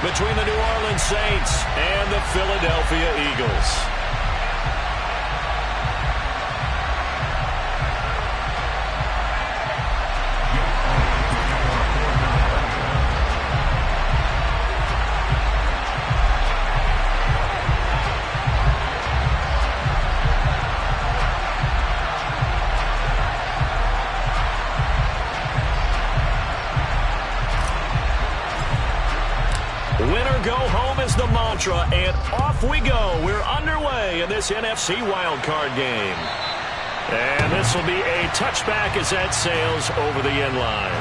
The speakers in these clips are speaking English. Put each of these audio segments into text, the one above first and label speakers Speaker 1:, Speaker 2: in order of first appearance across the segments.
Speaker 1: between the New Orleans Saints and the Philadelphia Eagles. Winner go home is the mantra, and off we go. We're underway in this NFC wildcard game. And this will be a touchback as that sails over the end line.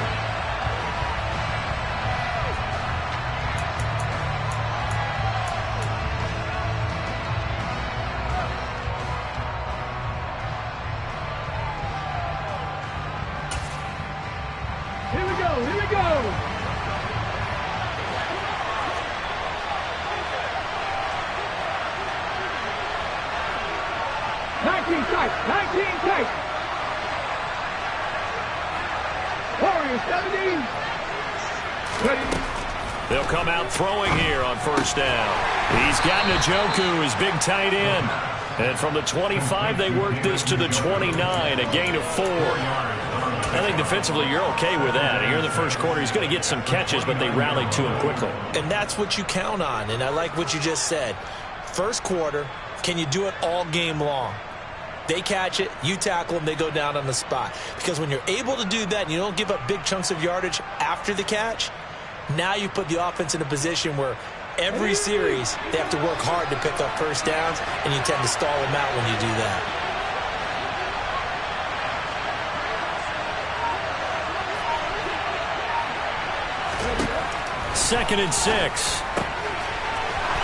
Speaker 2: Here we go. Warriors 17.
Speaker 1: They'll come out throwing here on first down. He's got Njoku, his big tight end. And from the 25, they work this to the 29, a gain of 4. I think defensively you're okay with that. Here in the first quarter, he's going to get some catches, but they rallied to him quickly.
Speaker 3: And that's what you count on, and I like what you just said. First quarter, can you do it all game long? They catch it, you tackle them, they go down on the spot. Because when you're able to do that and you don't give up big chunks of yardage after the catch, now you put the offense in a position where every series they have to work hard to pick up first downs, and you tend to stall them out when you do that.
Speaker 1: Second and 6.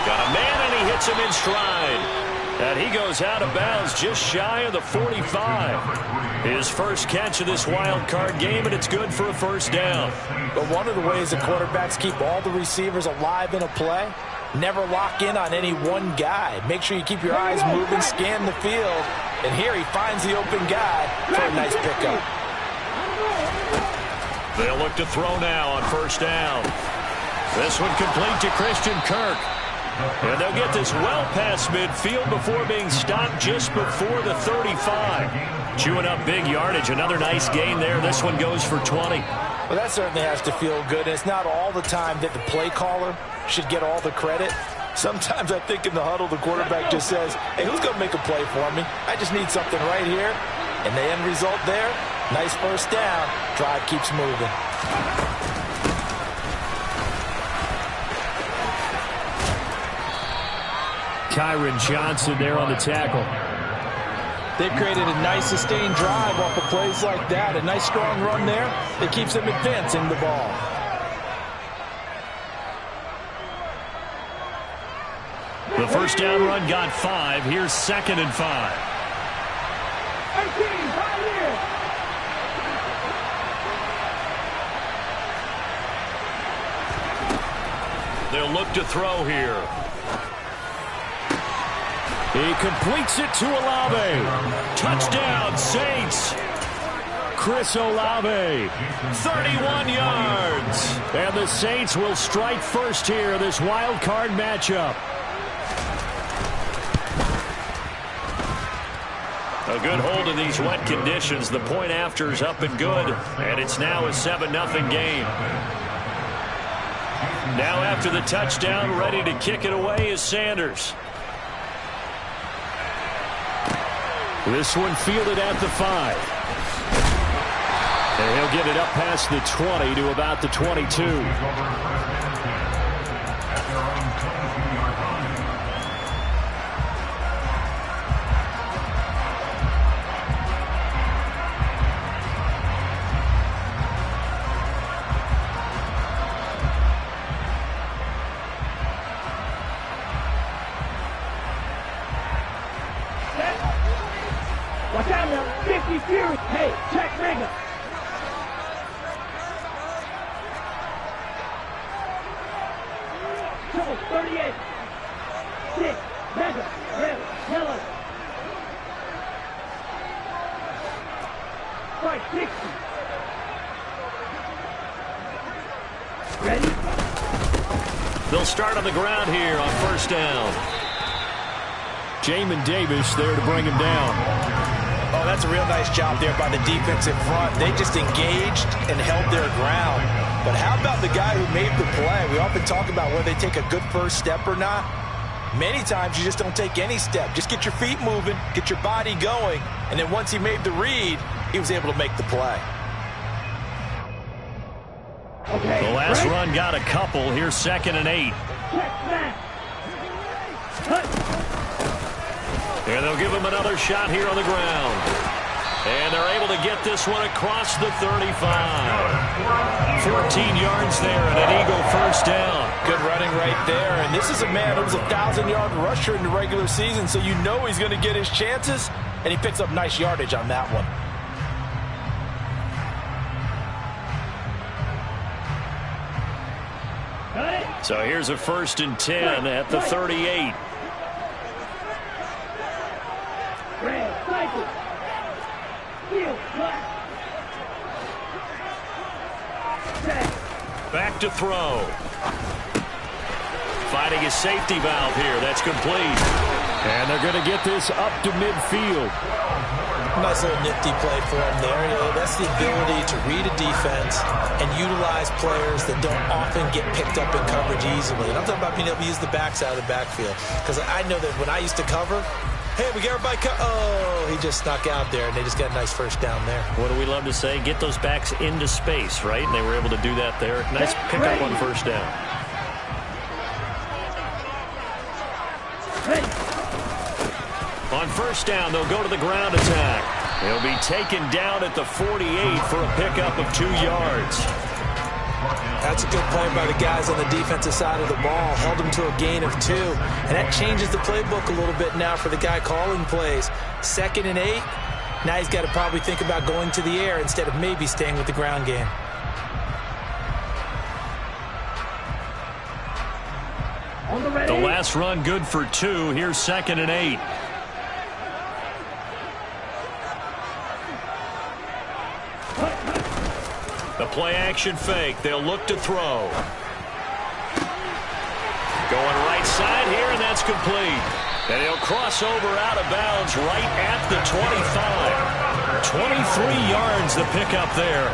Speaker 1: Got a man, and he hits him in stride. And he goes out of bounds just shy of the 45. His first catch of this wild card game, and it's good for a first down.
Speaker 3: But one of the ways the quarterbacks keep all the receivers alive in a play, never lock in on any one guy. Make sure you keep your eyes moving, scan the field. And here he finds the open guy for a nice pickup.
Speaker 1: They'll look to throw now on first down. This one complete to Christian Kirk. And they'll get this well past midfield before being stopped just before the 35. Chewing up big yardage. Another nice gain there. This one goes for 20.
Speaker 3: Well, that certainly has to feel good. It's not all the time that the play caller should get all the credit. Sometimes I think in the huddle, the quarterback just says, hey, who's going to make a play for me? I just need something right here. And the end result there, nice first down. Drive keeps moving.
Speaker 1: Kyron Johnson there on the tackle.
Speaker 3: They've created a nice sustained drive off of plays like that. A nice strong run there that keeps them advancing the ball.
Speaker 1: The first down run got 5. Here's second and 5.
Speaker 2: 18, 5 here.
Speaker 1: They'll look to throw here. He completes it to Olave. Touchdown, Saints. Chris Olave, 31 yards. And the Saints will strike first here in this wild card matchup. A good hold in these wet conditions. The point after is up and good. And it's now a 7-0 game. Now after the touchdown, ready to kick it away is Sanders. This one fielded at the 5. And he'll get it up past the 20 to about the 22.
Speaker 2: Watch out now, 50 Fury. Hey, check Mega. Trouble 38. 6, Mega, red, yellow. Strike 60. Ready?
Speaker 1: They'll start on the ground here on first down. Jamin Davis there to bring him down.
Speaker 3: Oh, that's a real nice job there by the defense in front. They just engaged and held their ground. But how about the guy who made the play? We often talk about whether they take a good first step or not. Many times you just don't take any step. Just get your feet moving, get your body going, and then once he made the read, he was able to make the play.
Speaker 2: Okay,
Speaker 1: the last run got a couple. Here's 2nd and 8. And they'll give him another shot here on the ground. And they're able to get this one across the 35. 14 yards there and an Eagle first down.
Speaker 3: Good running right there. And this is a man who was a 1,000-yard rusher in the regular season, so you know he's going to get his chances, and he picks up nice yardage on that one.
Speaker 1: So here's a 1st and 10 at the 38. Back to throw. Finding a safety valve here. That's complete. And they're going to get this up to midfield.
Speaker 3: Nice little nifty play for him there. You know, that's the ability to read a defense and utilize players that don't often get picked up in coverage easily. And I'm talking about being able to use the backside of the backfield. Because I know that when I used to cover, hey, we get everybody oh, he just snuck out there, and they just got a nice first down there.
Speaker 1: What do we love to say? Get those backs into space, right? And they were able to do that there. Nice pickup on first down. On first down, they'll go to the ground attack. He'll be taken down at the 48 for a pickup of 2 yards.
Speaker 3: That's a good play by the guys on the defensive side of the ball. Held them to a gain of 2. And that changes the playbook a little bit now for the guy calling plays. 2nd and 8. Now he's got to probably think about going to the air instead of maybe staying with the ground game.
Speaker 1: The last run good for 2. Here's 2nd and 8. The play-action fake. They'll look to throw. Going right side here, and that's complete. And he'll cross over out of bounds right at the 25. 23 yards the pickup there.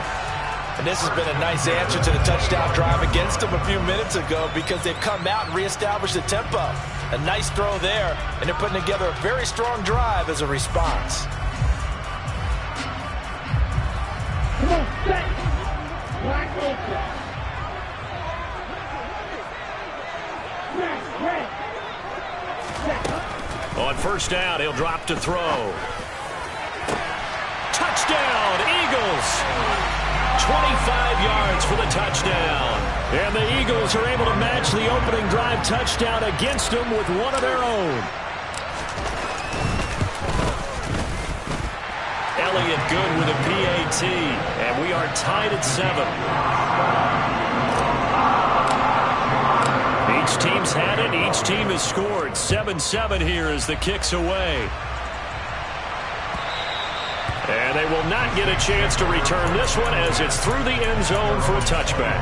Speaker 3: And this has been a nice answer to the touchdown drive against them a few minutes ago because they've come out and reestablished the tempo. A nice throw there, and they're putting together a very strong drive as a response.
Speaker 2: Come on, set. Black open.
Speaker 1: On first down, he'll drop to throw. Touchdown, Eagles! 25 yards for the touchdown. And the Eagles are able to match the opening drive touchdown against them with one of their own. Elliott good with a PAT, and we are tied at 7. Each team's had it. Each team has scored. 7-7 here as the kick's away. And they will not get a chance to return this one as it's through the end zone for a touchback.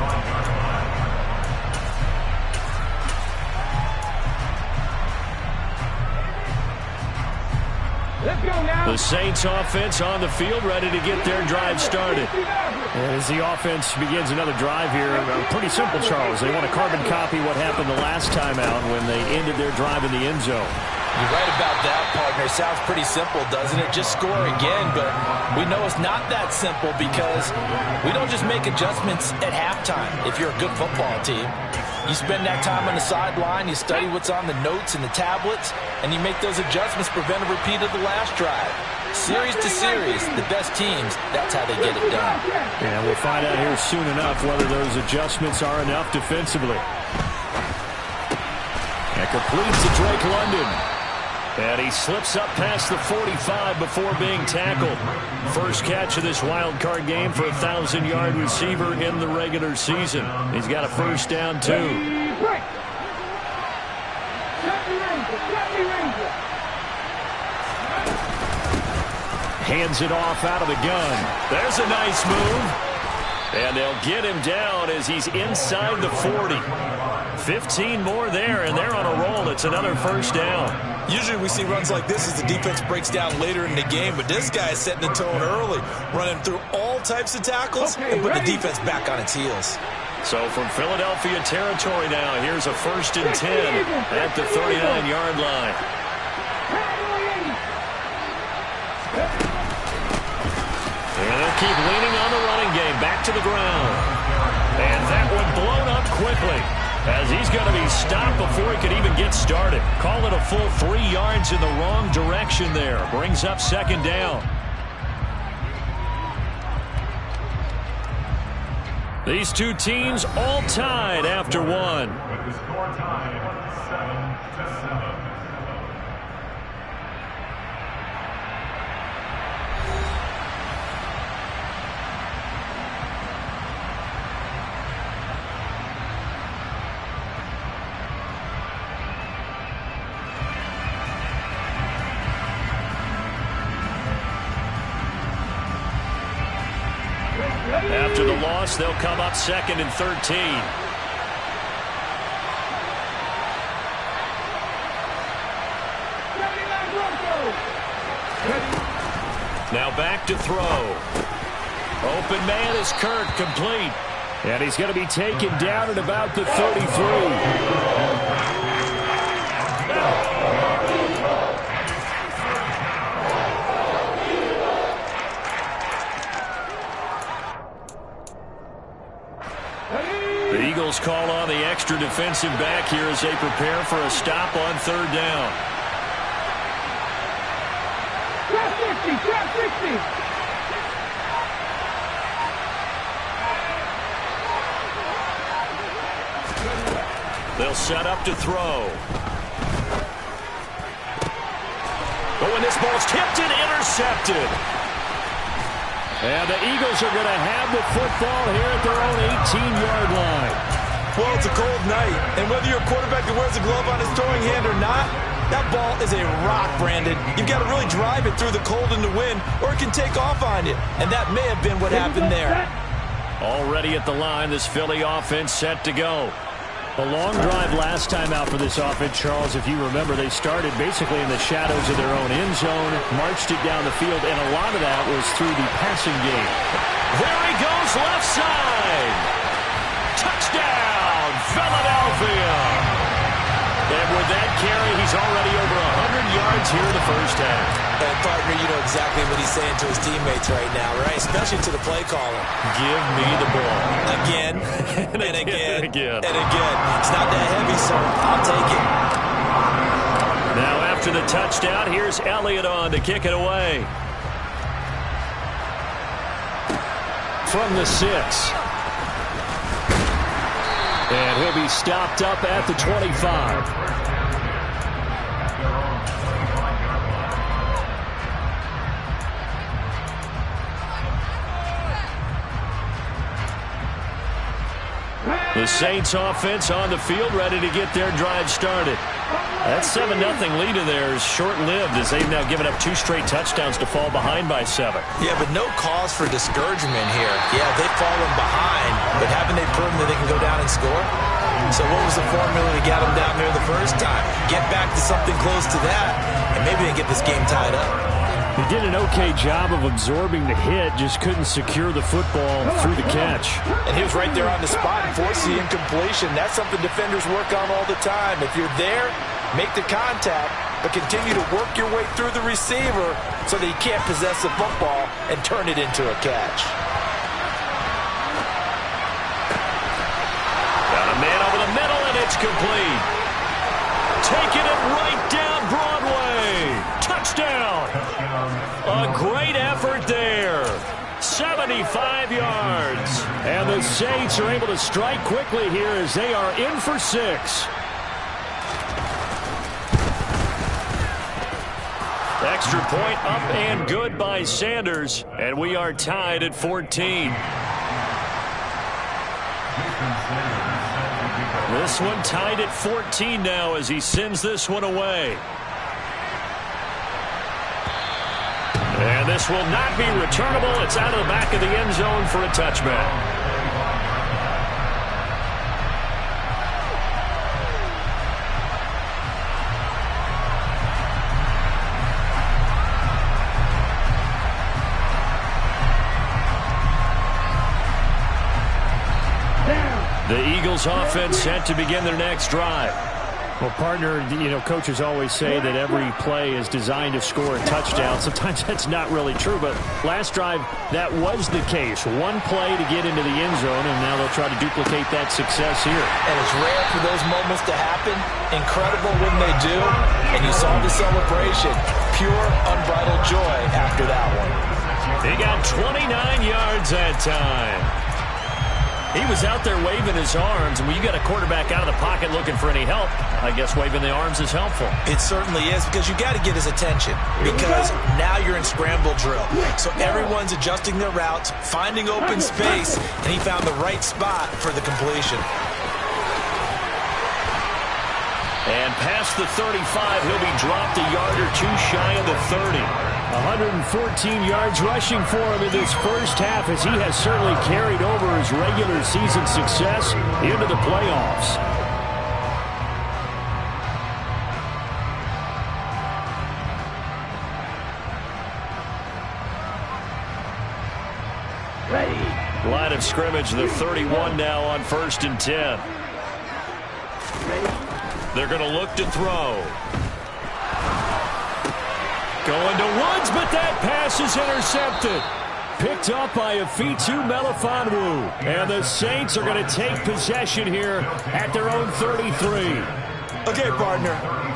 Speaker 1: The Saints offense on the field, ready to get their drive started. As the offense begins another drive here, pretty simple, Charles. They want to carbon copy what happened the last time out when they ended their drive in the end zone.
Speaker 3: You're right about that, partner. Sounds pretty simple, doesn't it? Just score again, but we know it's not that simple because we don't just make adjustments at halftime if you're a good football team. You spend that time on the sideline, you study what's on the notes and the tablets, and you make those adjustments, prevent a repeat of the last drive. Series to series, the best teams, that's how they get it done.
Speaker 1: And we'll find out here soon enough whether those adjustments are enough defensively. And completes to Drake London. And he slips up past the 45 before being tackled. First catch of this wild card game for a 1,000-yard receiver in the regular season. He's got a first down, too. Hands it off out of the gun. There's a nice move. And they'll get him down as he's inside the 40. 15 more there, and they're on a roll. It's another first down.
Speaker 3: Usually we see runs like this as the defense breaks down later in the game, but this guy is setting the tone early, running through all types of tackles and putting the defense back on its heels.
Speaker 1: So from Philadelphia territory now, here's a 1st and 10 at the 39-yard line. And they'll keep leaning on the running game, back to the ground. And that one blown up quickly, as he's going to be stopped before he could even get started. Call it a full 3 yards in the wrong direction there. Brings up 2nd down. These two teams all tied after one.
Speaker 4: With the score tied 7-7.
Speaker 1: After the loss, they'll come up 2nd and 13. Now back to throw. Open man is Kirk, complete. And he's going to be taken down at about the 33. The Eagles call on the extra defensive back here as they prepare for a stop on 3rd down.
Speaker 2: Trap 60.
Speaker 1: They'll set up to throw. Oh, and this ball's tipped and intercepted. And the Eagles are going to have the football here at their own 18-yard line.
Speaker 3: Well, it's a cold night, and whether you're a quarterback that wears a glove on his throwing hand or not, that ball is a rock, Brandon. You've got to really drive it through the cold and the wind, or it can take off on you. And that may have been what happened there.
Speaker 1: Already at the line, this Philly offense set to go. A long drive last time out for this offense, Charles. If you remember, they started basically in the shadows of their own end zone, marched it down the field, and a lot of that was through the passing game. There he goes, left side. Touchdown, Philadelphia. And with that carry, he's already over 100 yards here in the first half.
Speaker 3: And partner, you know exactly what he's saying to his teammates right now, right? Especially to the play caller.
Speaker 1: Give me the ball.
Speaker 3: Again, and again,
Speaker 1: and again.
Speaker 3: and again. It's not that heavy, sir. I'll take it.
Speaker 1: Now after the touchdown, here's Elliott on to kick it away. From the 6. And he'll be stopped up at the 25. The Saints offense on the field, ready to get their drive started. That 7-0 lead of theirs short-lived as they've now given up 2 straight touchdowns to fall behind by 7.
Speaker 3: Yeah, but no cause for discouragement here. Yeah, they've fallen behind, but haven't they proven that they can go down and score? So what was the formula to get them down there the first time? Get back to something close to that, and maybe they get this game tied up.
Speaker 1: He did an okay job of absorbing the hit, just couldn't secure the football through the catch.
Speaker 3: And he was right there on the spot and forced the incompletion. That's something defenders work on all the time. If you're there, make the contact, but continue to work your way through the receiver so that he can't possess the football and turn it into a catch.
Speaker 1: Got a man over the middle, and it's complete. Taking it right down Broadway. Touchdown. A great effort there. 75 yards. And the Saints are able to strike quickly here as they are in for 6. Extra point up and good by Sanders. And we are tied at 14. This one tied at 14 now as he sends this one away. And this will not be returnable. It's out of the back of the end zone for a touchback. The Eagles offense set to begin their next drive.
Speaker 5: Well, partner, coaches always say that every play is designed to score a touchdown. Sometimes that's not really true, but last drive, that was the case. One play to get into the end zone, and now they'll try to duplicate that success here.
Speaker 3: And it's rare for those moments to happen. Incredible when they do. And you saw the celebration. Pure, unbridled joy after that one.
Speaker 1: He got 29 yards that time. He was out there waving his arms, and when you got a quarterback out of the pocket looking for any help, I guess waving the arms is helpful.
Speaker 3: It certainly is, because you got to get his attention, because now you're in scramble drill. So everyone's adjusting their routes, finding open space, and he found the right spot for the completion.
Speaker 1: And past the 35, he'll be dropped a yard or two shy of the 30.
Speaker 5: 114 yards rushing for him in this first half, as he has certainly carried over his regular season success into the playoffs.
Speaker 2: Ready.
Speaker 1: Line of scrimmage, the 31 now on 1st and 10. They're going to look to throw. Going to Woods, but that pass is intercepted. Picked up by Afitu Melifonwu. And the Saints are going to take possession here at their own 33.
Speaker 3: Okay, partner,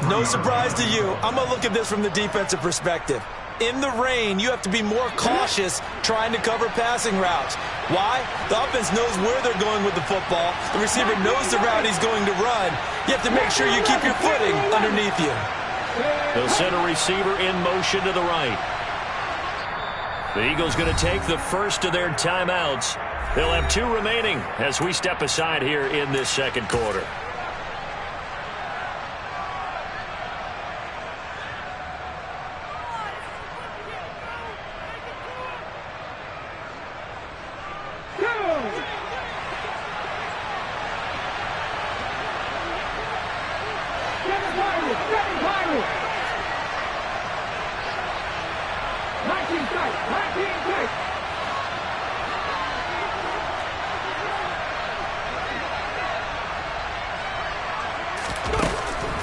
Speaker 3: no surprise to you. I'm going to look at this from the defensive perspective. In the rain, you have to be more cautious trying to cover passing routes. Why? The offense knows where they're going with the football. The receiver knows the route he's going to run. You have to make sure you keep your footing underneath you.
Speaker 1: They'll send a receiver in motion to the right. The Eagles going to take the first of their timeouts. They'll have 2 remaining as we step aside here in this second quarter.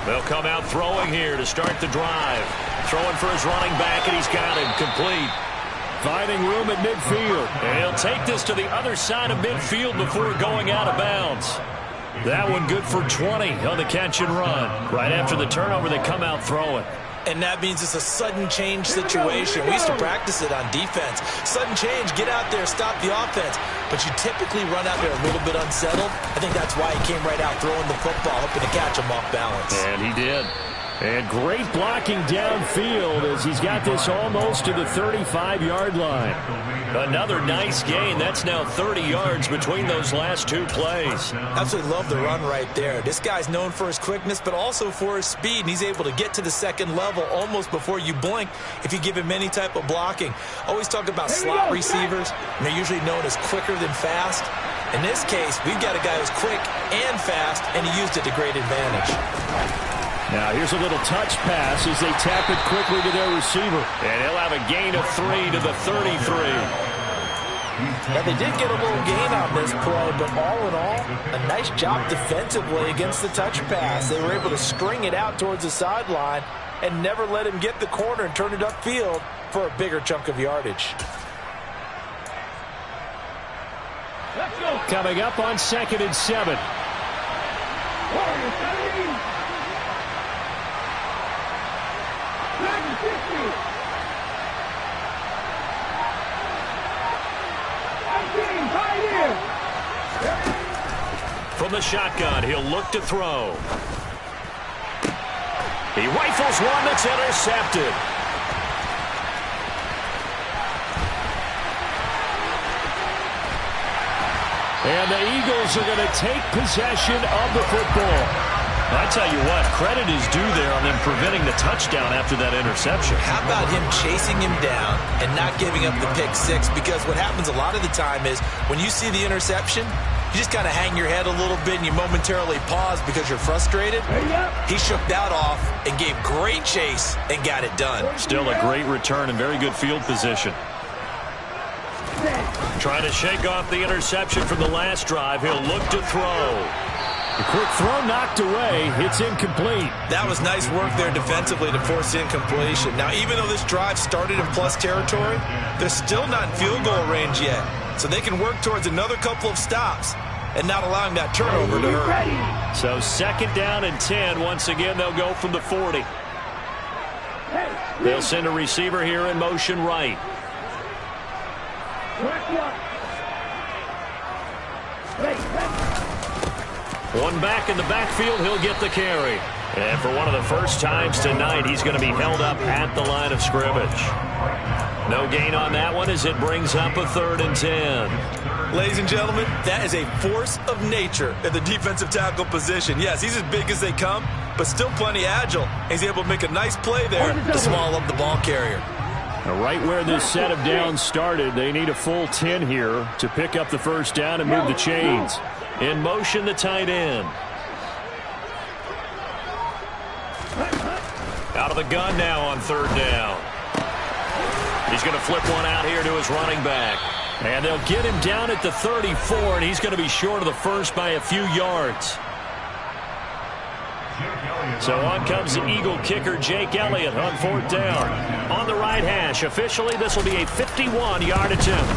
Speaker 1: They'll come out throwing here to start the drive. Throwing for his running back, and he's got him complete.
Speaker 5: Finding room at midfield.
Speaker 1: And he'll take this to the other side of midfield before going out of bounds. That one good for 20 on the catch and run. Right after the turnover, they come out throwing.
Speaker 3: And that means it's a sudden change situation. We used to practice it on defense. Sudden change, get out there, stop the offense. But you typically run out there a little bit unsettled. I think that's why he came right out throwing the football, hoping to catch him off balance.
Speaker 1: And he did.
Speaker 5: And great blocking downfield as he's got this almost to the 35-yard line.
Speaker 1: Another nice gain. That's now 30 yards between those last 2 plays.
Speaker 3: Absolutely love the run right there. This guy's known for his quickness, but also for his speed, and he's able to get to the second level almost before you blink if you give him any type of blocking. Always talk about slot receivers, and they're usually known as quicker than fast. In this case, we've got a guy who's quick and fast, and he used it to great advantage.
Speaker 5: Now here's a little touch pass as they tap it quickly to their receiver.
Speaker 1: And he'll have a gain of 3 to the 33.
Speaker 3: Now they did get a little gain on this play, but all in all, a nice job defensively against the touch pass. They were able to string it out towards the sideline and never let him get the corner and turn it upfield for a bigger chunk of yardage.
Speaker 5: Coming up on 2nd and 7.
Speaker 1: From the shotgun, he'll look to throw. He rifles one that's intercepted.
Speaker 5: And the Eagles are going to take possession of the football.
Speaker 1: I tell you what, credit is due there on them preventing the touchdown after that interception.
Speaker 3: How about him chasing him down and not giving up the pick six? Because what happens a lot of the time is when you see the interception, you just kind of hang your head a little bit and you momentarily pause because you're frustrated. He shook that off and gave great chase and got it done.
Speaker 1: Still a great return and very good field position. Trying to shake off the interception from the last drive. He'll look to throw.
Speaker 5: The quick throw knocked away. It's incomplete.
Speaker 3: That was nice work there defensively to force incompletion. Now, even though this drive started in plus territory, they're still not in field goal range yet. So they can work towards another couple of stops and not allowing that turnover to hurt.
Speaker 1: So 2nd down and 10. Once again, they'll go from the 40. They'll send a receiver here in motion right. One back in the backfield, he'll get the carry. And for one of the first times tonight, he's going to be held up at the line of scrimmage. No gain on that one as it brings up a 3rd and 10.
Speaker 3: Ladies and gentlemen, that is a force of nature at the defensive tackle position. Yes, he's as big as they come, but still plenty agile. He's able to make a nice play there to swallow up the ball carrier.
Speaker 5: Now, right where this set of downs started, they need a full 10 here to pick up the first down and move the chains.
Speaker 1: In motion, the tight end. Out of the gun now on 3rd down. He's going to flip one out here to his running back. And they'll get him down at the 34, and he's going to be short of the first by a few yards. So on comes the Eagle kicker, Jake Elliott, on 4th down. On the right hash. Officially, this will be a 51-yard attempt.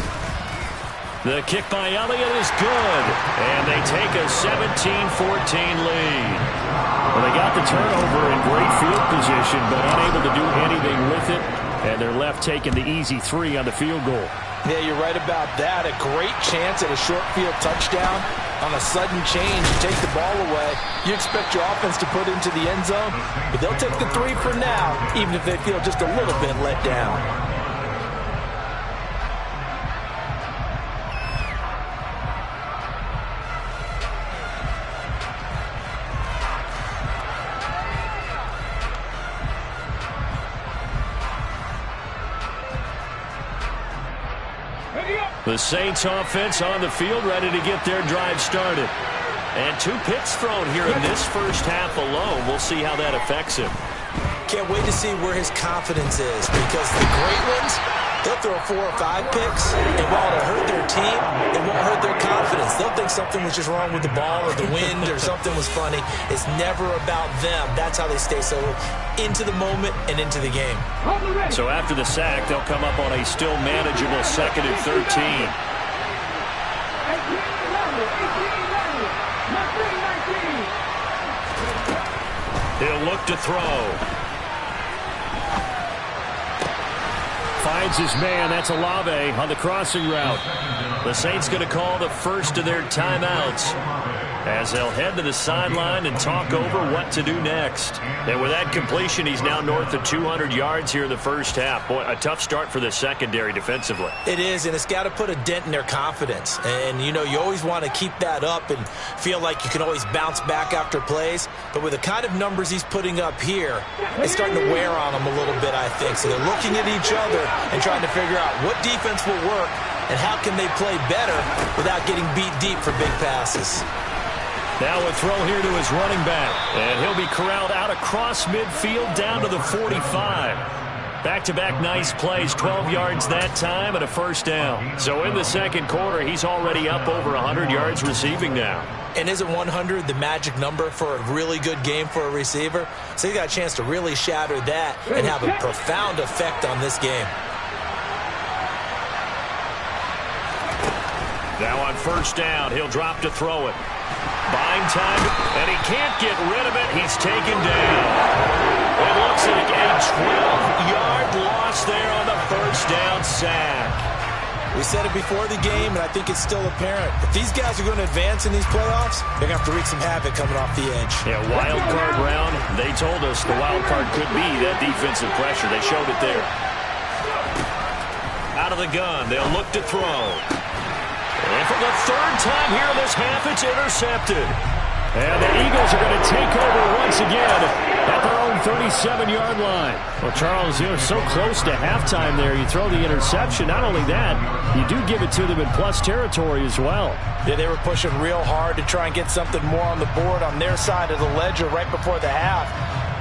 Speaker 1: The kick by Elliott is good. And they take a 17-14 lead. Well, they got the turnover in great field position, but unable to do anything with it. And they're left taking the easy 3 on the field goal.
Speaker 3: Yeah, you're right about that. A great chance at a short field touchdown. On a sudden change, you take the ball away. You expect your offense to put into the end zone, but they'll take the 3 for now, even if they feel just a little bit let down.
Speaker 1: The Saints offense on the field, ready to get their drive started. And 2 picks thrown here in this first half alone. We'll see how that affects him.
Speaker 3: Can't wait to see where his confidence is, because the great ones, they'll throw 4 or 5 picks, and while it'll hurt their team, it won't hurt their confidence. They'll think something was just wrong with the ball or the wind or something was funny. It's never about them. That's how they stay so into the moment and into the game.
Speaker 1: So after the sack, they'll come up on a still manageable 2nd and 13. He'll look to throw.
Speaker 5: Finds his man. That's Olave on the crossing route.
Speaker 1: The Saints going to call the first of their timeouts as they'll head to the sideline and talk over what to do next. And with that completion, he's now north of 200 yards here in the first half. Boy, a tough start for the secondary defensively.
Speaker 3: It is, and it's got to put a dent in their confidence. And, you know, you always want to keep that up and feel like you can always bounce back after plays. But with the kind of numbers he's putting up here, it's starting to wear on them a little bit, I think. So they're looking at each other and trying to figure out what defense will work and how can they play better without getting beat deep for big passes.
Speaker 1: Now a throw here to his running back. And he'll be corralled out across midfield down to the 45. Back-to-back nice plays, 12 yards that time and a first down. So in the second quarter, he's already up over 100 yards receiving now.
Speaker 3: And isn't 100 the magic number for a really good game for a receiver? So he got a chance to really shatter that and have a profound effect on this game.
Speaker 1: Now on first down, he'll drop to throw it. Buying time, and he can't get rid of it. He's taken down. It looks like a 12-yard loss there on the first down sack.
Speaker 3: We said it before the game, and I think it's still apparent. If these guys are going to advance in these playoffs, they're going to have to wreak some havoc coming off the edge.
Speaker 1: Yeah, wild card round. They told us the wild card could be that defensive pressure. They showed it there. Out of the gun, they'll look to throw. And for the 3rd time here in this half, it's intercepted.
Speaker 5: And the Eagles are going to take over once again at their own 37-yard line. Well, Charles, you're so close to halftime there. You throw the interception. Not only that, you do give it to them in plus territory as well.
Speaker 3: Yeah, they were pushing real hard to try and get something more on the board on their side of the ledger right before the half.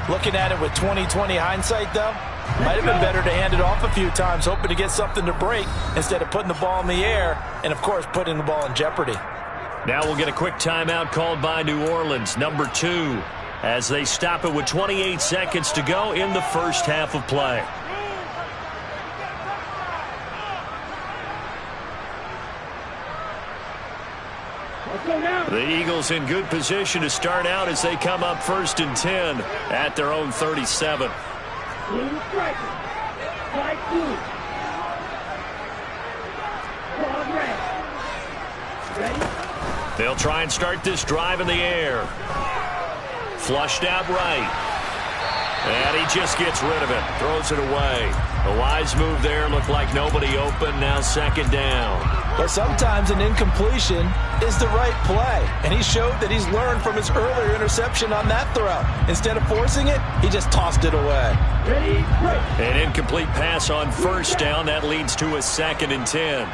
Speaker 3: Looking at it with 20/20 hindsight, though, might have been better to hand it off a few times, hoping to get something to break instead of putting the ball in the air and, of course, putting the ball in jeopardy.
Speaker 1: Now we'll get a quick timeout called by New Orleans, number 2, as they stop it with 28 seconds to go in the first half of play. The Eagles in good position to start out as they come up 1st and 10 at their own 37.
Speaker 2: Blue striker. White blue. Broad red. Ready?
Speaker 1: They'll try and start this drive in the air. Flushed out right. And he just gets rid of it. Throws it away. A wise move there. Looked like nobody open. Now 2nd down.
Speaker 3: But sometimes an incompletion is the right play. And he showed that he's learned from his earlier interception on that throw. Instead of forcing it, he just tossed it away.
Speaker 2: Ready? Break.
Speaker 1: An incomplete pass on 1st down. That leads to a 2nd and 10.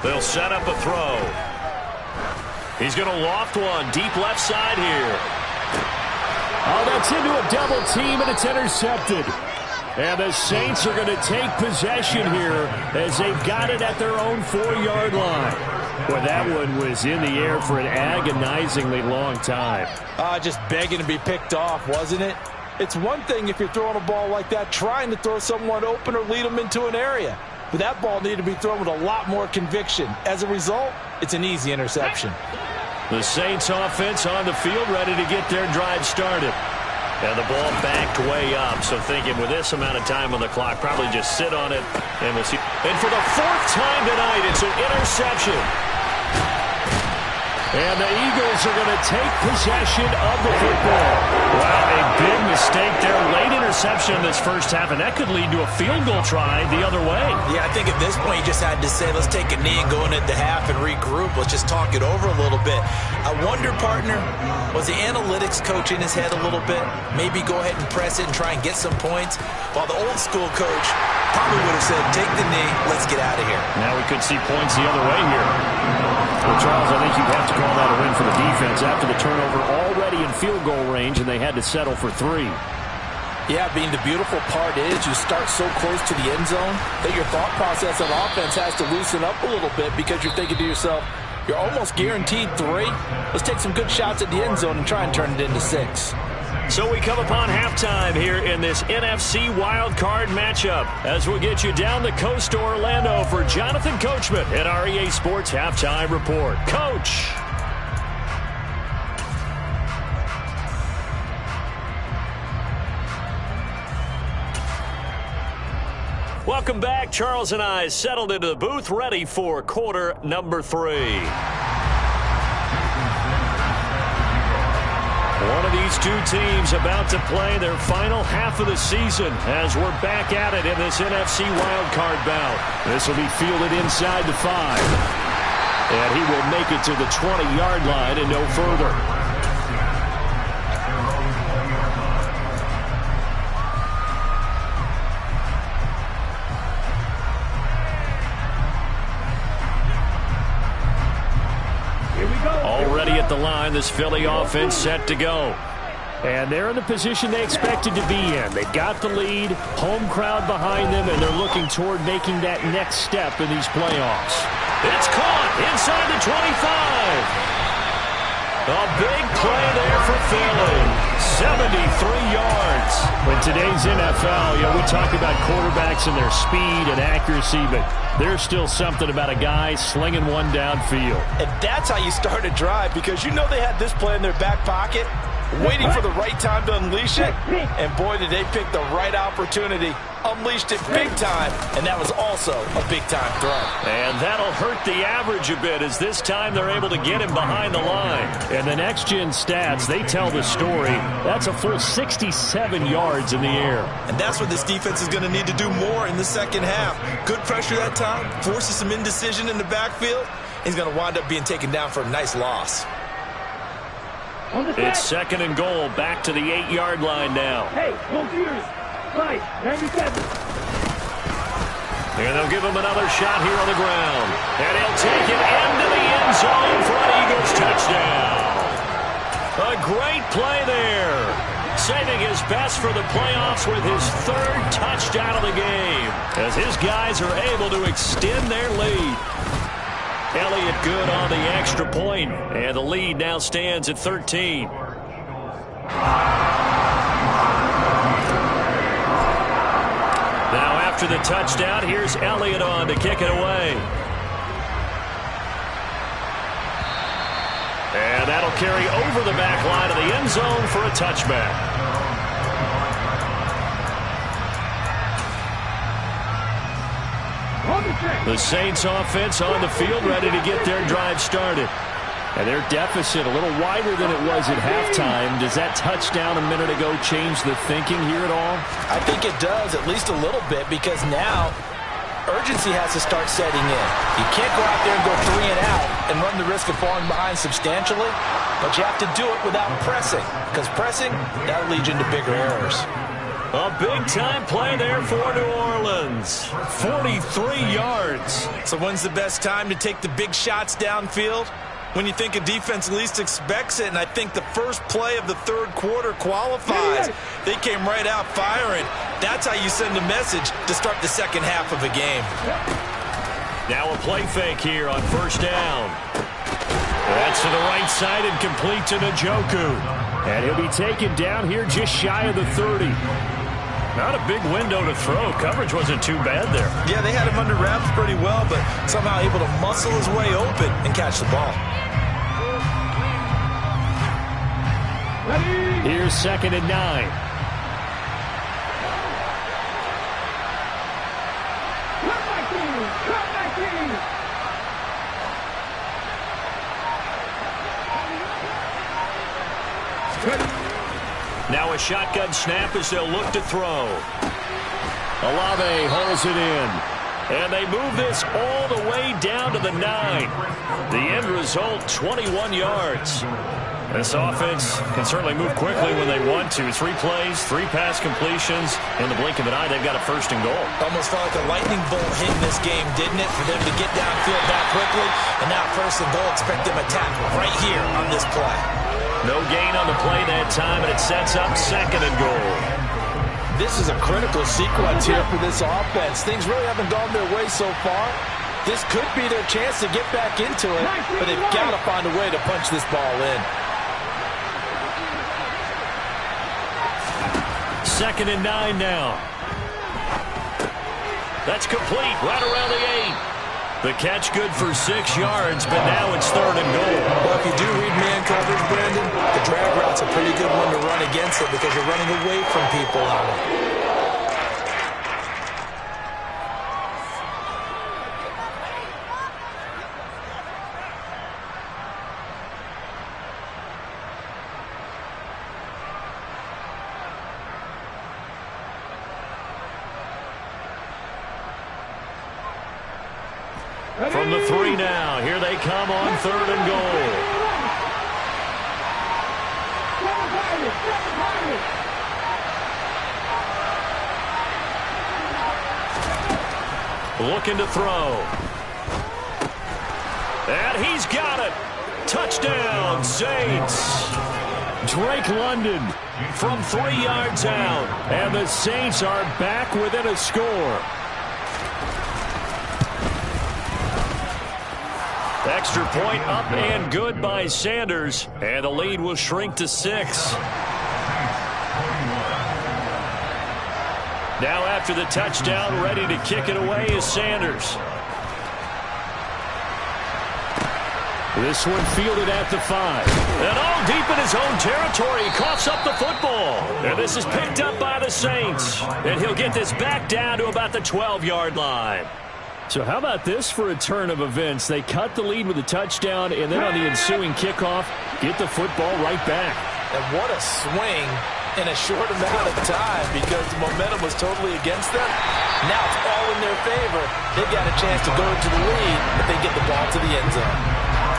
Speaker 1: They'll set up a throw. He's going to loft one. Deep left side here.
Speaker 5: Oh, that's into a double team, and it's intercepted. And the Saints are going to take possession here as they've got it at their own 4-yard line. Boy, that one was in the air for an agonizingly long time.
Speaker 3: Just begging to be picked off, wasn't it? It's one thing if you're throwing a ball like that, trying to throw someone open or lead them into an area. But that ball needed to be thrown with a lot more conviction. As a result, it's an easy interception.
Speaker 1: The Saints offense on the field ready to get their drive started. And the ball backed way up. So thinking with this amount of time on the clock, probably just sit on it and we'll see. And for the 4th time tonight, it's an interception.
Speaker 5: And the Eagles are going to take possession of the football. Wow, a big mistake there. Late interception in this first half, and that could lead to a field goal try the other way.
Speaker 3: Yeah, I think at this point you just had to say, let's take a knee and go into the half and regroup. Let's just talk it over a little bit. I wonder, partner, was the analytics coach in his head a little bit? Maybe go ahead and press it and try and get some points? While the old school coach probably would have said, take the knee, let's get out of here.
Speaker 5: Now we could see points the other way here. Well, Charles, I think you'd have to call that a win for the defense after the turnover already in field goal range, and they had to settle for 3.
Speaker 3: Yeah, being the beautiful part is you start so close to the end zone that your thought process on offense has to loosen up a little bit because you're thinking to yourself, you're almost guaranteed 3. Let's take some good shots at the end zone and try and turn it into 6.
Speaker 1: So we come upon halftime here in this NFC wildcard matchup as we'll get you down the coast to Orlando for Jonathan Coachman at our EA Sports Halftime Report. Coach! Welcome back. Charles and I settled into the booth ready for quarter number 3. One of these two teams about to play their final half of the season as we're back at it in this NFC wildcard bout. This will be fielded inside the 5. And he will make it to the 20-yard line and no further. Already at the line, this Philly offense set to go.
Speaker 5: And they're in the position they expected to be in. They've got the lead, home crowd behind them, and they're looking toward making that next step in these playoffs.
Speaker 1: It's caught inside the 25. A big play there for Philly. 73 yards.
Speaker 5: In today's NFL, we talk about quarterbacks and their speed and accuracy, but there's still something about a guy slinging one downfield.
Speaker 3: And that's how you start a drive, because you know they had this play in their back pocket, waiting for the right time to unleash it. And boy, did they pick the right opportunity. Unleashed it big time, and that was also a big-time throw.
Speaker 1: And that'll hurt the average a bit as this time they're able to get him behind the line.
Speaker 5: And the next-gen stats, they tell the story. That's a full 67 yards in the air.
Speaker 3: And that's what this defense is going to need to do more in the second half. Good pressure that time, forces some indecision in the backfield. He's going to wind up being taken down for a nice loss.
Speaker 1: It's 2nd and goal, back to the 8-yard line now.
Speaker 2: Hey, go Furious. 97.
Speaker 1: And they'll give him another shot here on the ground. And he'll take it into the end zone for an Eagles touchdown. A great play there. Saving his best for the playoffs with his third touchdown of the game, as his guys are able to extend their lead. Elliott good on the extra point, and the lead now stands at 13. Now after the touchdown, here's Elliott on to kick it away. And that'll carry over the back line of the end zone for a touchback. The Saints offense on the field, ready to get their drive started. And their deficit a little wider than it was at halftime. Does that touchdown a minute ago change the thinking here at all?
Speaker 3: I think it does, at least a little bit, because now urgency has to start setting in. You can't go out there and go 3 and out and run the risk of falling behind substantially, but you have to do it without pressing, because pressing, that'll lead you into bigger errors.
Speaker 1: A big-time play there for New Orleans. 43 yards.
Speaker 3: So when's the best time to take the big shots downfield? When you think a defense least expects it, and I think the first play of the third quarter qualifies. They came right out firing. That's how you send a message to start the second half of a game.
Speaker 1: Now a play fake here on first down. That's to the right side and complete to Njoku.
Speaker 5: And he'll be taken down here just shy of the 30.
Speaker 1: Not a big window to throw. Coverage wasn't too bad there.
Speaker 3: Yeah, they had him under wraps pretty well, but somehow able to muscle his way open and catch the ball.
Speaker 5: Here's 2nd and 9.
Speaker 1: Now a shotgun snap as they'll look to throw. Olave holds it in. And they move this all the way down to the 9. The end result, 21 yards. This offense can certainly move quickly when they want to. 3 plays, 3 pass completions. In the blink of an eye, they've got a 1st and goal.
Speaker 3: Almost felt like a lightning bolt hit this game, didn't it? For them to get downfield that quickly. And now 1st and goal, expect them to attack right here on this play.
Speaker 1: No gain on the play that time, and it sets up 2nd and goal.
Speaker 3: This is a critical sequence here for this offense. Things really haven't gone their way so far. This could be their chance to get back into it, but they've got to find a way to punch this ball in.
Speaker 1: 2nd and 9 now. That's complete right around the 8. The catch good for 6 yards, but now it's 3rd and goal.
Speaker 3: Well, if you do read man coverage, Brandon, the drag route's a pretty good one to run against it because you're running away from people on it.
Speaker 1: From the 3 now, here they come on 3rd and goal. Looking to throw. And he's got it. Touchdown, Saints. Drake London from 3 yards out. And the Saints are back within a score. Extra point up and good by Sanders. And the lead will shrink to 6. Now after the touchdown, ready to kick it away is Sanders. This one fielded at the 5. And all deep in his own territory, he coughs up the football. And this is picked up by the Saints. And he'll get this back down to about the 12-yard line.
Speaker 5: So how about this for a turn of events? They cut the lead with a touchdown, and then on the ensuing kickoff, get the football right back.
Speaker 3: And what a swing in a short amount of time because the momentum was totally against them. Now it's all in their favor. They've got a chance to go into the lead if they get the ball to the end zone.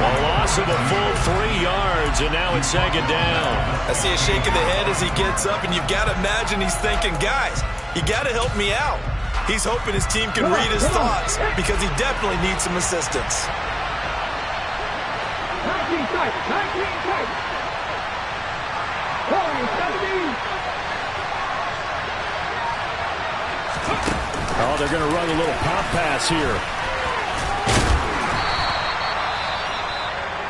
Speaker 1: A loss of a full 3 yards, and now it's 2nd down.
Speaker 3: I see a shake of the head as he gets up, and you've got to imagine he's thinking, guys, you got to help me out. He's hoping his team can read his thoughts because he definitely needs some assistance.
Speaker 5: Oh, they're going to run a little pop pass here.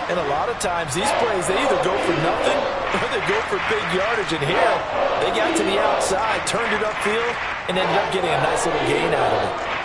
Speaker 3: And a lot of times, these plays, they either go for nothing or they go for big yardage. And here, they got to the outside, turned it upfield, and ended up getting a nice little gain out of it.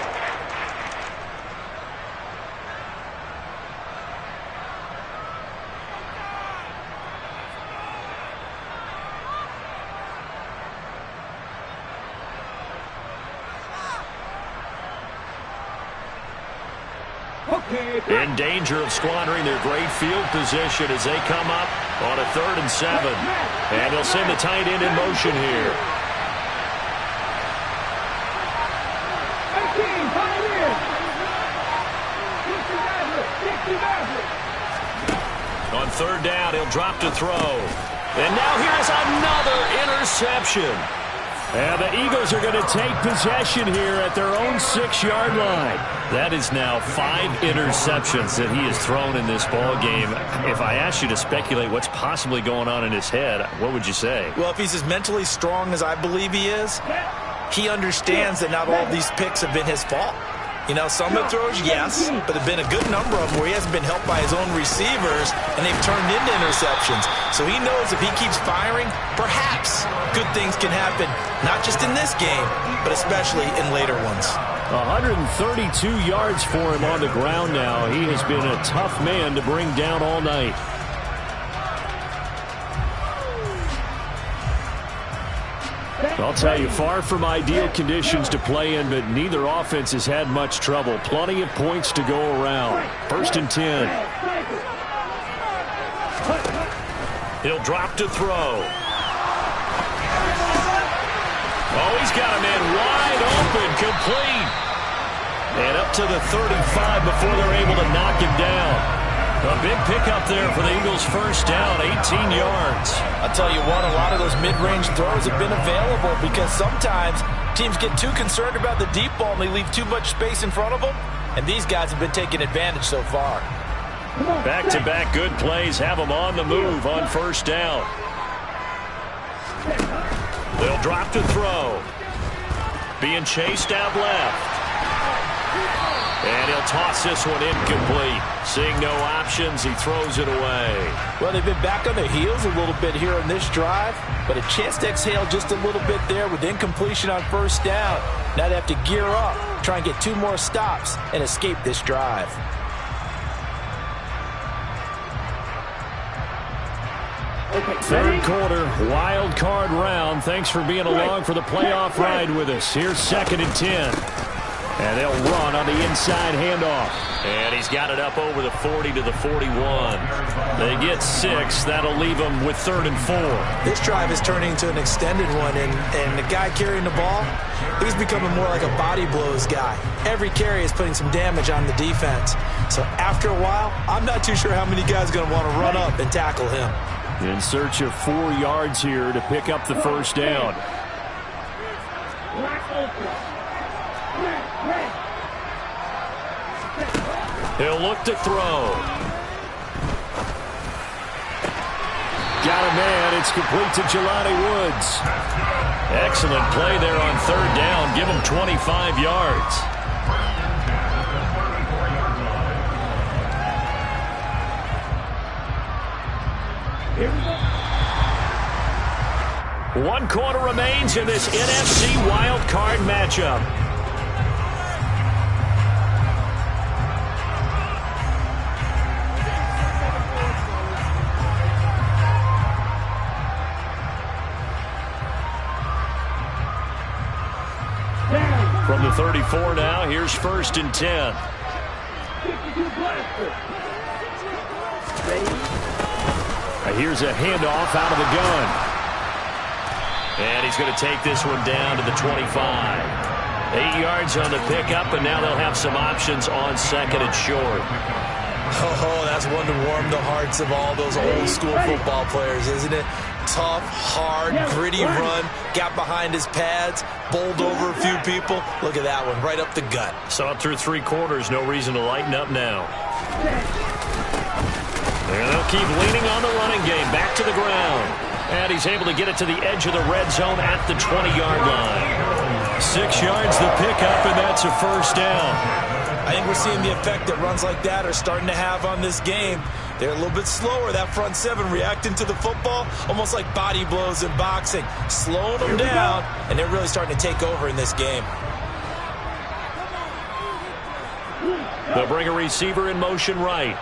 Speaker 1: In danger of squandering their great field position as they come up on a 3rd and 7. And they'll send the tight end in motion here. On 3rd down, he'll drop to throw. And now here's another interception.
Speaker 5: And the Eagles are going to take possession here at their own 6-yard line.
Speaker 1: That is now 5 interceptions that he has thrown in this ball game. If I asked you to speculate what's possibly going on in his head, what would you say?
Speaker 3: Well, if he's as mentally strong as I believe he is, he understands that not all of these picks have been his fault. You know, some of the throws, yes, but there have been a good number of them where he hasn't been helped by his own receivers, and they've turned into interceptions. So he knows if he keeps firing, perhaps good things can happen, not just in this game, but especially in later ones.
Speaker 5: 132 yards for him on the ground now. He has been a tough man to bring down all night. I'll tell you, far from ideal conditions to play in, but neither offense has had much trouble. Plenty of points to go around. 1st and 10.
Speaker 1: He'll drop to throw. Oh, he's got a man wide open, complete. And up to the 35 before they're able to knock him down. A big pickup there for the Eagles' 1st down, 18 yards.
Speaker 3: I'll tell you what, a lot of those mid-range throws have been available because sometimes teams get too concerned about the deep ball and they leave too much space in front of them, and these guys have been taking advantage so far.
Speaker 1: Back-to-back good plays have them on the move on 1st down. They'll drop to throw. Being chased out left. And he'll toss this one incomplete. Seeing no options, he throws it away.
Speaker 3: Well, they've been back on their heels a little bit here on this drive, but a chance to exhale just a little bit there with incompletion on 1st down. Now they have to gear up, try and get 2 more stops, and escape this drive.
Speaker 5: Third quarter, wild card round. Thanks for being along for the playoff ride with us. Here's 2nd and 10. And they'll run on the inside handoff.
Speaker 1: And he's got it up over the 40 to the 41. They get 6. That'll leave them with 3rd and 4.
Speaker 3: This drive is turning into an extended one, and the guy carrying the ball, he's becoming more like a body blows guy. Every carry is putting some damage on the defense. So after a while, I'm not too sure how many guys are going to want to run up and tackle him.
Speaker 5: In search of 4 yards here to pick up the 1st down.
Speaker 1: He'll look to throw.
Speaker 5: Got a man. It's complete to Jelani Woods.
Speaker 1: Excellent play there on 3rd down. Give him 25 yards.
Speaker 2: Here we go.
Speaker 1: 1 quarter remains in this NFC wild card matchup. From the 34 now, here's 1st and 10.
Speaker 5: Here's a handoff out of the gun.
Speaker 1: And he's going to take this one down to the 25. 8 yards on the pickup, and now they'll have some options on 2nd and short.
Speaker 3: Oh, that's one to warm the hearts of all those old school football players, isn't it? Tough, hard, gritty run, got behind his pads, bowled over a few people. Look at that one, right up the gut.
Speaker 1: Saw it through 3 quarters, no reason to lighten up now. And they'll keep leaning on the running game, back to the ground. And he's able to get it to the edge of the red zone at the 20-yard line. 6 yards the pickup, and that's a first down.
Speaker 3: I think we're seeing the effect that runs like that are starting to have on this game. They're a little bit slower, that front seven, reacting to the football, almost like body blows in boxing, slowing them down, and they're really starting to take over in this game.
Speaker 1: They'll bring a receiver in motion right.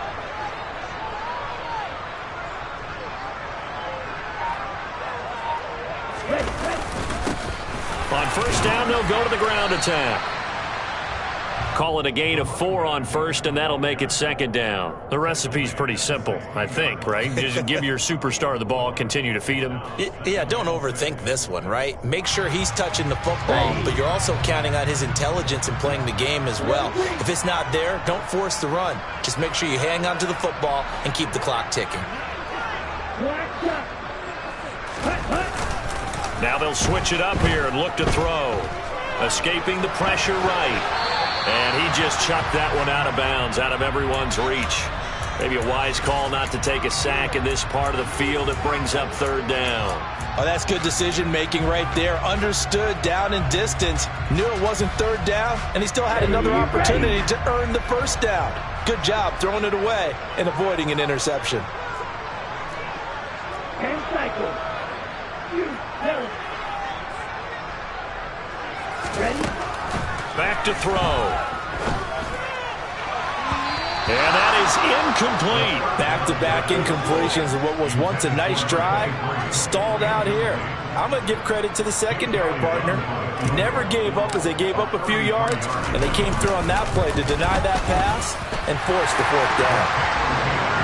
Speaker 1: On first down, they'll go to the ground attack. Call it a gain of 4 on first, and that'll make it second down. The recipe's pretty simple, I think, right? Just give your superstar the ball, continue to feed him.
Speaker 3: Yeah, don't overthink this one, right? Make sure he's touching the football, but you're also counting on his intelligence in playing the game as well. If it's not there, don't force the run. Just make sure you hang on to the football and keep the clock ticking.
Speaker 1: Now they'll switch it up here and look to throw. Escaping the pressure right. And he just chucked that one out of bounds, out of everyone's reach. Maybe a wise call not to take a sack in this part of the field. It brings up third down.
Speaker 3: Oh, that's good decision-making right there. Understood down and distance. Knew it wasn't third down, and he still had another opportunity to earn the first down. Good job throwing it away and avoiding an interception.
Speaker 2: And cycle. Ready?
Speaker 1: Back to throw. And that is incomplete.
Speaker 3: Back-to-back incompletions of what was once a nice drive. Stalled out here. I'm going to give credit to the secondary partner. Never gave up as they gave up a few yards, and they came through on that play to deny that pass and force the fourth down.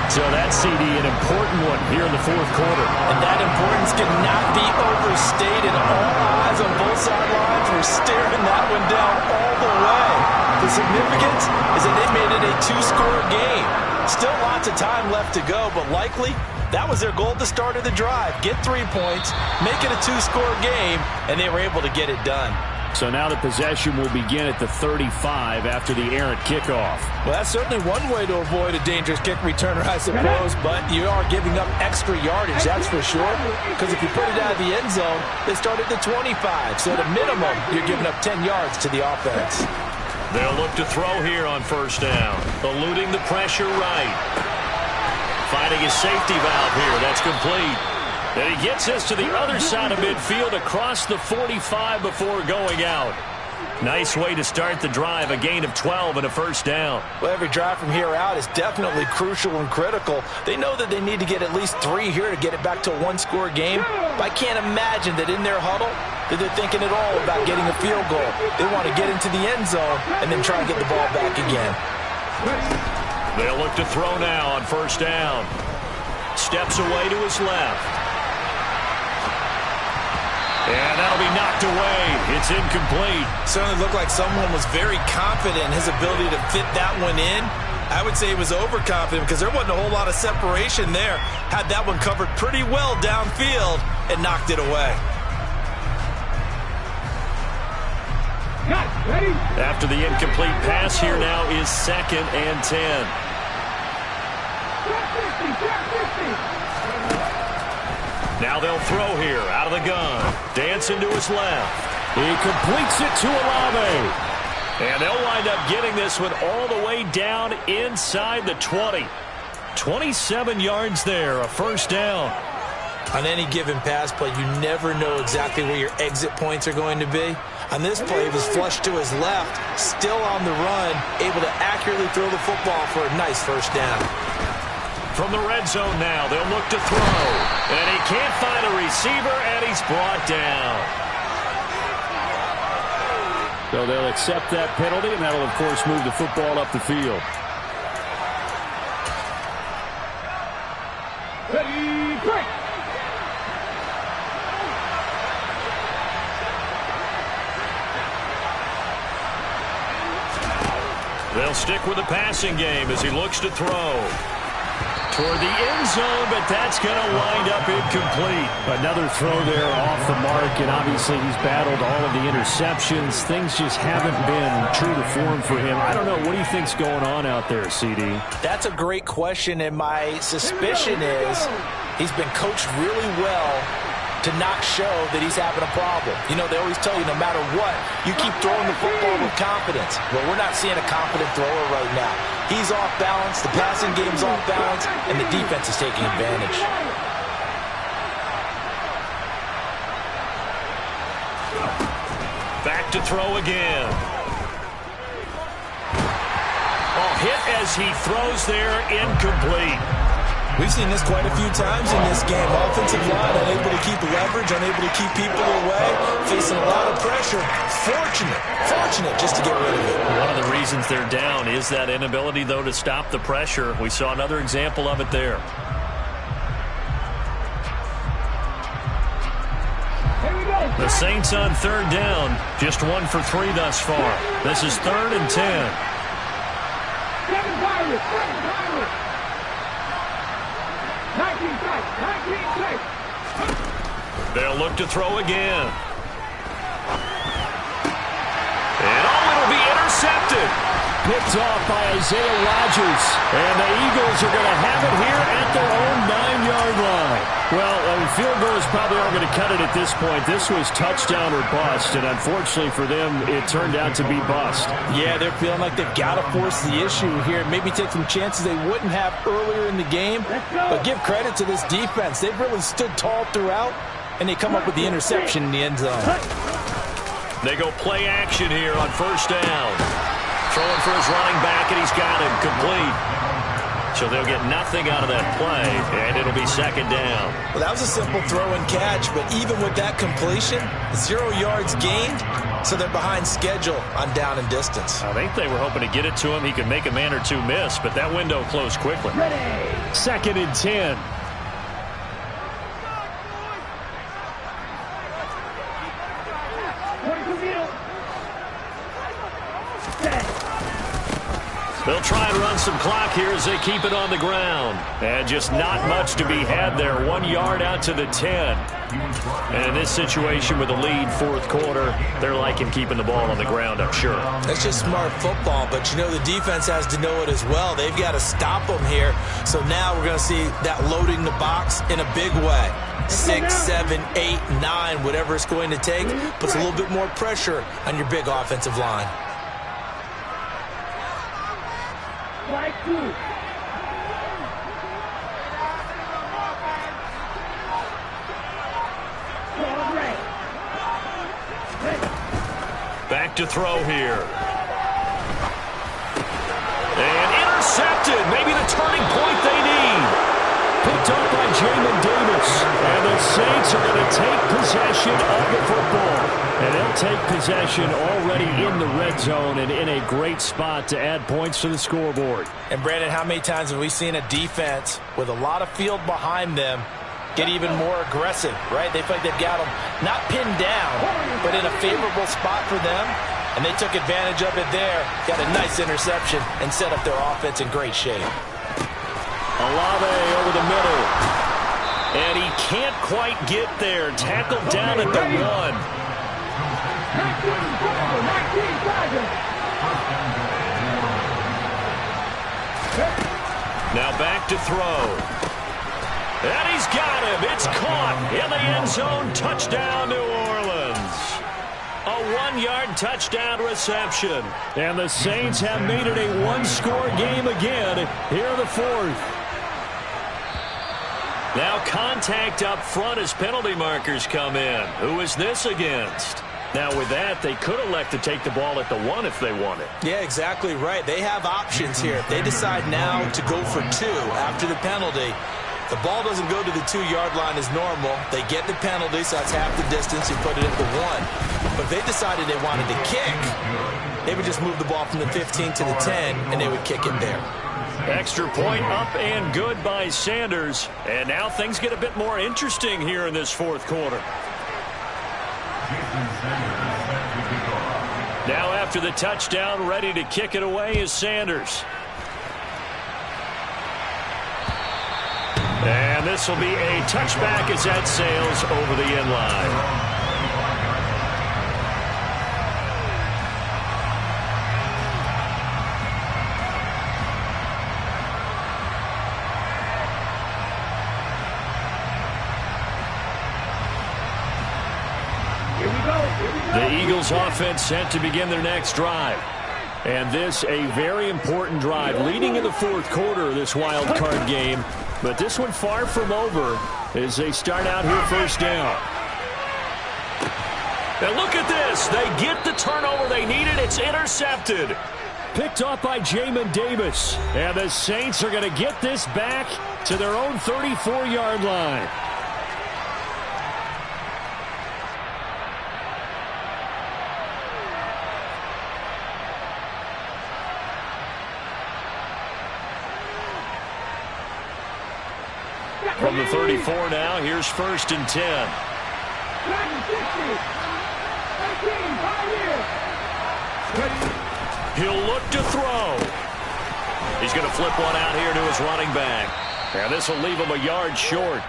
Speaker 5: So that CD, an important one here in the fourth quarter.
Speaker 3: And that importance cannot be overstated. All eyes on both sidelines were staring that one down all the way. The significance is that they made it a 2-score game. Still lots of time left to go, but likely that was their goal at the start of the drive. Get 3 points, make it a 2-score game, and they were able to get it done.
Speaker 5: So now the possession will begin at the 35 after the errant kickoff.
Speaker 3: Well, that's certainly one way to avoid a dangerous kick returner, I suppose, but you are giving up extra yardage, that's for sure, because if you put it out of the end zone, they start at the 25, so at a minimum, you're giving up 10 yards to the offense.
Speaker 1: They'll look to throw here on first down, eluding the pressure right. Finding his safety valve here, that's complete. And he gets us to the other side of midfield across the 45 before going out. Nice way to start the drive, a gain of 12 and a first down.
Speaker 3: Well, every drive from here out is definitely crucial and critical. They know that they need to get at least 3 here to get it back to a 1-score game. But I can't imagine that in their huddle that they're thinking at all about getting a field goal. They want to get into the end zone and then try and get the ball back again.
Speaker 1: They'll look to throw now on first down. Steps away to his left. And that'll be knocked away. It's incomplete.
Speaker 3: Certainly looked like someone was very confident in his ability to fit that one in. I would say he was overconfident because there wasn't a whole lot of separation there. Had that one covered pretty well downfield and knocked it away.
Speaker 2: Ready?
Speaker 1: After the incomplete pass, here now is 2nd and 10. Now they'll throw here out of the gun. Dancing to his left.
Speaker 5: He completes it to Olave.
Speaker 1: And they'll wind up getting this one all the way down inside the 20. 27 yards there, a first down.
Speaker 3: On any given pass play, you never know exactly where your exit points are going to be. On this play, he was flushed to his left, still on the run, able to accurately throw the football for a nice first down.
Speaker 1: From the red zone now, they'll look to throw. And he can't find a receiver, and he's brought down.
Speaker 5: So they'll accept that penalty, and that'll, of course, move the football up the field.
Speaker 2: Ready, break.
Speaker 1: They'll stick with the passing game as he looks to throw. Toward the end zone, but that's going to wind up incomplete.
Speaker 5: Another throw there off the mark, and obviously he's battled all of the interceptions. Things just haven't been true to form for him. I don't know. What do you think's going on out there, CD?
Speaker 3: That's a great question, and my suspicion is he's been coached really well to not show that he's having a problem. You know, they always tell you no matter what, you keep throwing the football with confidence. Well, we're not seeing a confident thrower right now. He's off balance, the passing game's off balance, and the defense is taking advantage.
Speaker 1: Back to throw again. Oh, hit as he throws there, incomplete.
Speaker 3: We've seen this quite a few times in this game. Offensive line unable to keep leverage, unable to keep people away, facing a lot of pressure. Fortunate just to get rid of it.
Speaker 1: One of the reasons they're down is that inability, though, to stop the pressure. We saw another example of it there. The Saints on third down, just 1 for 3 thus far. This is 3rd and 10. They'll look to throw again. And it'll be intercepted.
Speaker 5: Picked off by Isaiah Rodgers. And the Eagles are going to have it here at their own 9-yard line. Well, field goals probably aren't going to cut it at this point. This was touchdown or bust, and unfortunately for them, it turned out to be bust.
Speaker 3: Yeah, they're feeling like they've got to force the issue here. Maybe take some chances they wouldn't have earlier in the game. But give credit to this defense. They've really stood tall throughout, and they come up with the interception in the end zone.
Speaker 1: They go play action here on first down. Throwing for his running back, and he's got him complete. So they'll get nothing out of that play, and it'll be 2nd down.
Speaker 3: Well, that was a simple throw and catch, but even with that completion, 0 yards gained, so they're behind schedule on down and distance.
Speaker 1: I think they were hoping to get it to him. He could make a man or two miss, but that window closed quickly.
Speaker 5: 2nd and 10.
Speaker 1: They'll try and run some clock here as they keep it on the ground. And just not much to be had there. 1 yard out to the 10. And in this situation with a lead, 4th quarter, they're liking keeping the ball on the ground, I'm sure.
Speaker 3: That's just smart football, but you know the defense has to know it as well. They've got to stop them here. So now we're going to see that loading the box in a big way. 6, 7, 8, 9, whatever it's going to take, puts a little bit more pressure on your big offensive line.
Speaker 1: Back to throw here. And intercepted. Maybe the turning point they need.
Speaker 5: Picked up by Jamin Davis. And the Saints are going to take possession of the football. And they'll take possession already in the red zone and in a great spot to add points to the scoreboard.
Speaker 3: And, Brandon, how many times have we seen a defense with a lot of field behind them get even more aggressive, right? They feel like they've got them not pinned down, but in a favorable spot for them, and they took advantage of it there, got a nice interception, and set up their offense in great shape.
Speaker 1: Olave over the middle. And he can't quite get there. Tackled down at the 1. Now back to throw. And he's got him. It's caught in the end zone. Touchdown, New Orleans. A 1-yard touchdown reception.
Speaker 5: And the Saints have made it a one-score game again here in the 4th.
Speaker 1: Now contact up front as penalty markers come in. Who is this against? Now with that, they could elect to take the ball at the 1 if they wanted.
Speaker 3: Yeah, exactly right. They have options here. If they decide now to go for 2 after the penalty, the ball doesn't go to the 2-yard line as normal. They get the penalty, so that's half the distance. You put it at the 1. But if they decided they wanted to kick, they would just move the ball from the 15 to the 10, and they would kick it there.
Speaker 1: Extra point up and good by Sanders. And now things get a bit more interesting here in this 4th quarter. Now after the touchdown, ready to kick it away is Sanders. And this will be a touchback as that sails over the end line. The Eagles offense set to begin their next drive. And this a very important drive leading in the fourth quarter of this wild card game. But this one far from over as they start out here first down. And look at this. They get the turnover they needed. It's intercepted. Picked off by Jamin Davis. And the Saints are going to get this back to their own 34-yard line. From the 34 now, here's 1st and 10. He'll look to throw. He's going to flip one out here to his running back. And this will leave him a yard short.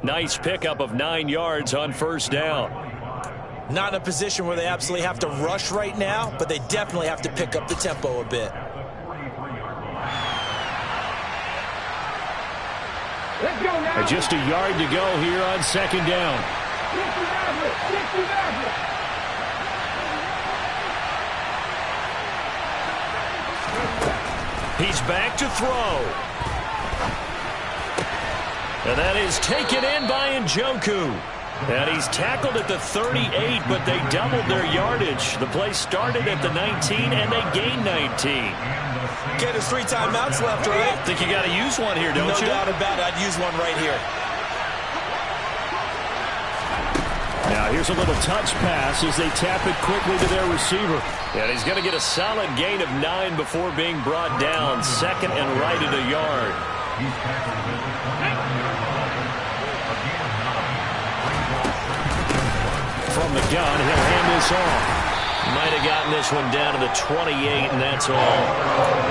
Speaker 1: Nice pickup of 9 yards on first down.
Speaker 3: Not in a position where they absolutely have to rush right now, but they definitely have to pick up the tempo a bit.
Speaker 5: And just a yard to go here on second down.
Speaker 1: He's back to throw. And that is taken in by Njoku. And he's tackled at the 38, but they doubled their yardage. The play started at the 19, and they gained 19.
Speaker 3: Get his 3 timeouts left, right?
Speaker 1: Think you got to use one here, don't you?
Speaker 3: No doubt about it. I'd use one right here.
Speaker 5: Now here's a little touch pass as they tap it quickly to their receiver.
Speaker 1: And he's going to get a solid gain of 9 before being brought down. Second and right at a yard.
Speaker 5: From the gun, he'll hand this off.
Speaker 1: Might have gotten this one down to the 28, and that's all.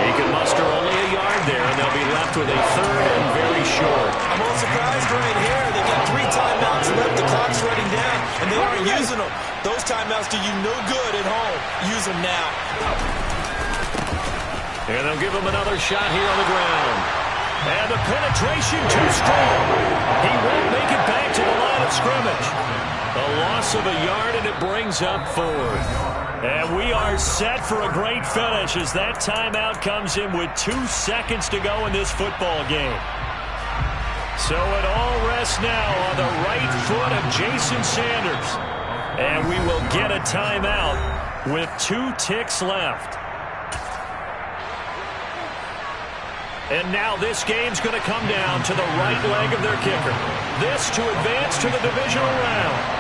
Speaker 1: He can muster only a yard there, and they'll be left with a third and very short.
Speaker 3: I'm a little surprised right here. They got 3 timeouts left. The clock's running down, and they aren't using them. Those timeouts do you no good at home. Use them now.
Speaker 1: And they'll give him another shot here on the ground. And the penetration too strong. He won't make it back to the line of scrimmage. A loss of a yard, and it brings up 4th. And we are set for a great finish as that timeout comes in with 2 seconds to go in this football game. So it all rests now on the right foot of Jason Sanders. And we will get a timeout with 2 ticks left. And now this game's going to come down to the right leg of their kicker. This to advance to the divisional round.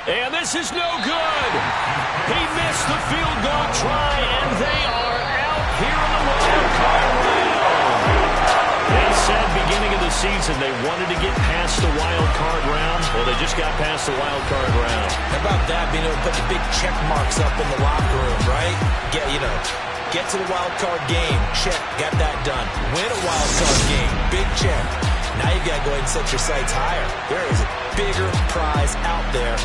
Speaker 1: And this is no good. He missed the field goal try, and they are out here in the wild card round. They said beginning of the season they wanted to get past the wild card round. Well, they just got past the wild card round.
Speaker 3: How about that, being able to put the big check marks up in the locker room, right? Get to the wild card game. Check. Got that done. Win a wild card game. Big check. Now you've got to go ahead and set your sights higher. There is a bigger prize out there